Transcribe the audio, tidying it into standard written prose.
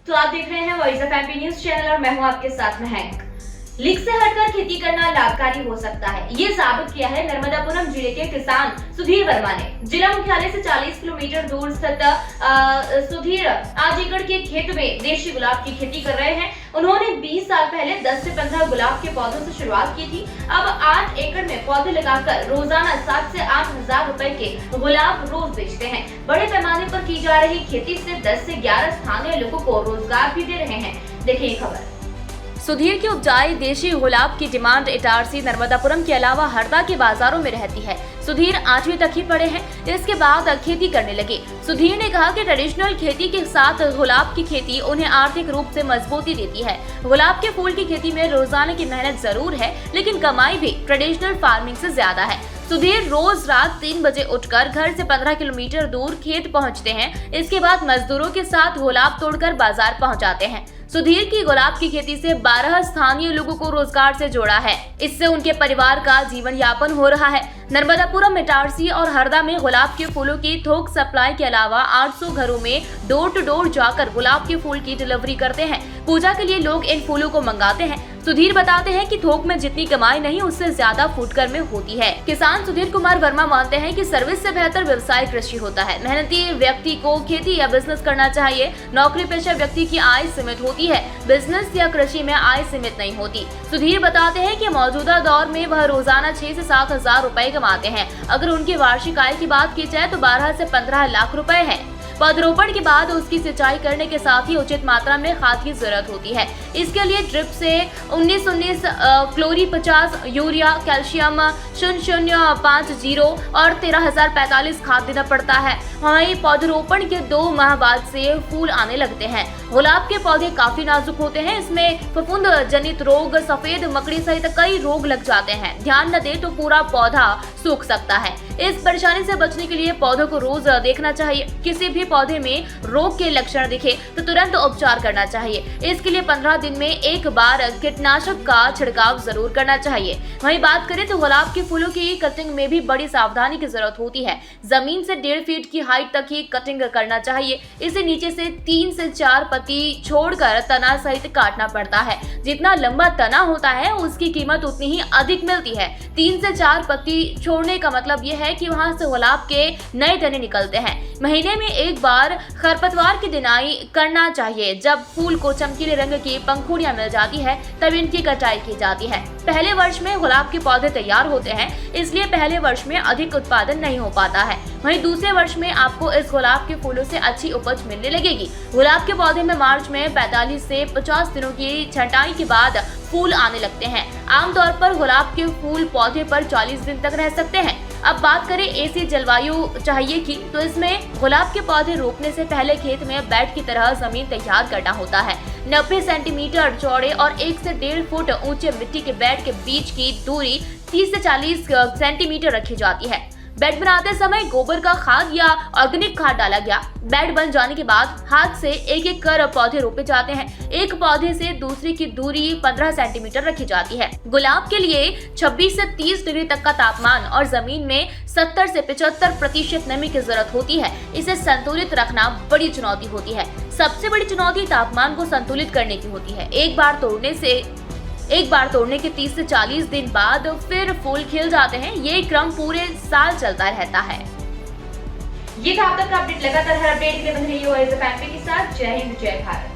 तो आप देख रहे हैं voice of MP news channel और मैं हूं आपके साथ महक। लीक से हटकर खेती करना लाभकारी हो सकता है, ये साबित किया है नर्मदापुरम जिले के किसान सुधीर वर्मा ने। जिला मुख्यालय से 40 किलोमीटर दूर स्थित सुधीर 8 एकड़ के खेत में देशी गुलाब की खेती कर रहे हैं। उन्होंने 20 साल पहले 10 से 15 गुलाब के पौधों से शुरुआत की थी। अब 8 एकड़ में पौधे लगाकर रोजाना 7 से 8 हजार रुपए के गुलाब रोज बेचते हैं। बड़े पैमाने पर की जा रही खेती से 10 से 11 स्थानीय लोगों को रोजगार भी दे रहे हैं। देखिए ये खबर। सुधीर की उपजाई देशी गुलाब की डिमांड इटारसी, नर्मदापुरम के अलावा हरदा के बाजारों में रहती है। सुधीर 8वीं तक ही पढ़े हैं, इसके बाद खेती करने लगे। सुधीर ने कहा कि ट्रेडिशनल खेती के साथ गुलाब की खेती उन्हें आर्थिक रूप से मजबूती देती है। गुलाब के फूल की खेती में रोजाना की मेहनत जरूर है, लेकिन कमाई भी ट्रेडिशनल फार्मिंग से ज्यादा है। सुधीर रोज रात 3 बजे उठकर घर से 15 किलोमीटर दूर खेत पहुंचते हैं। इसके बाद मजदूरों के साथ गुलाब तोड़कर बाजार पहुंचाते हैं। सुधीर की गुलाब की खेती से 12 स्थानीय लोगों को रोजगार से जोड़ा है। इससे उनके परिवार का जीवन यापन हो रहा है। नर्मदापुरम, इटारसी और हरदा में गुलाब के फूलों की थोक सप्लाई के अलावा 800 घरों में डोर टू डोर जाकर गुलाब के फूल की डिलीवरी करते हैं। पूजा के लिए लोग इन फूलों को मंगाते हैं। सुधीर बताते हैं कि थोक में जितनी कमाई नहीं, उससे ज्यादा फुटकर में होती है। किसान सुधीर कुमार वर्मा मानते हैं कि सर्विस से बेहतर व्यवसाय कृषि होता है। मेहनती व्यक्ति को खेती या बिजनेस करना चाहिए। नौकरी पेशा व्यक्ति की आय सीमित होती है, बिजनेस या कृषि में आय सीमित नहीं होती। सुधीर बताते हैं कि मौजूदा दौर में वह रोजाना 6 से 7 हजार रुपए कमाते हैं। अगर उनकी वार्षिक आय की बात की जाए तो 12 से 15 लाख रुपए है। पौधरोपण के बाद उसकी सिंचाई करने के साथ ही उचित मात्रा में खाद की जरूरत होती है। इसके लिए ड्रिप से 19-19 क्लोरी 50, यूरिया, कैल्शियम 0050 और 13045 खाद देना पड़ता है। वहीं पौधरोपण के 2 माह बाद से फूल आने लगते हैं। गुलाब के पौधे काफी नाजुक होते हैं, इसमें फफूंद जनित रोग, सफेद मकड़ी सहित कई रोग लग जाते हैं। ध्यान न दे तो पूरा पौधा सूख सकता है। इस परेशानी से बचने के लिए पौधों को रोज देखना चाहिए। किसी भी पौधे में रोग के लक्षण दिखे तो तुरंत उपचार करना चाहिए। इसके लिए 15 दिन में एक बार कीटनाशक का छिड़काव जरूर करना चाहिए। वहीं बात करें तो गुलाब के फूलों की कटिंग में भी बड़ी सावधानी की जरूरत होती है। जमीन से 1.5 फीट की हाइट तक ही कटिंग करना चाहिए। इसे नीचे से 3 से 4 पत्ती छोड़कर तना सहित काटना पड़ता है। जितना लंबा तना होता है उसकी कीमत उतनी ही अधिक मिलती है। 3 से 4 पत्ती छोड़ने का मतलब यह है कि वहां से गुलाब के नए तने निकलते हैं। महीने में एक बार खरपतवार की निदाई करना चाहिए। जब फूल को चमकीले रंग की पंखुड़ियां मिल जाती है तब इनकी कटाई की जाती है। पहले वर्ष में गुलाब के पौधे तैयार होते हैं, इसलिए पहले वर्ष में अधिक उत्पादन नहीं हो पाता है। वहीं दूसरे वर्ष में आपको इस गुलाब के फूलों से अच्छी उपज मिलने लगेगी। गुलाब के पौधे में मार्च में 45 से 50 दिनों की छंटाई के बाद फूल आने लगते हैं। आमतौर पर गुलाब के फूल पौधे पर 40 दिन तक रह सकते हैं। अब बात करें ऐसी जलवायु चाहिए की, तो इसमें गुलाब के पौधे रोपने से पहले खेत में बेड की तरह जमीन तैयार करना होता है। 90 सेंटीमीटर चौड़े और 1 से 1.5 फुट ऊंचे मिट्टी के बेड के बीच की दूरी 30 से 40 सेंटीमीटर रखी जाती है। बेड बनाते समय गोबर का खाद या ऑर्गेनिक खाद डाला गया। बेड बन जाने के बाद हाथ से एक-एक कर पौधे रोपे जाते हैं। एक पौधे से दूसरे की दूरी 15 सेंटीमीटर रखी जाती है। गुलाब के लिए 26 से 30 डिग्री तक का तापमान और जमीन में 70 से 75% नमी की जरूरत होती है। इसे संतुलित रखना बड़ी चुनौती होती है। सबसे बड़ी चुनौती तापमान को संतुलित करने की होती है। एक बार तोड़ने के 30 से 40 दिन बाद फिर फूल खिल जाते हैं। ये क्रम पूरे साल चलता रहता है। ये था अब तक का अपडेट। लगातार हर अपडेट के लिए बने रहिए वॉइस ऑफ एमपी के साथ। जय हिंद, जय भारत।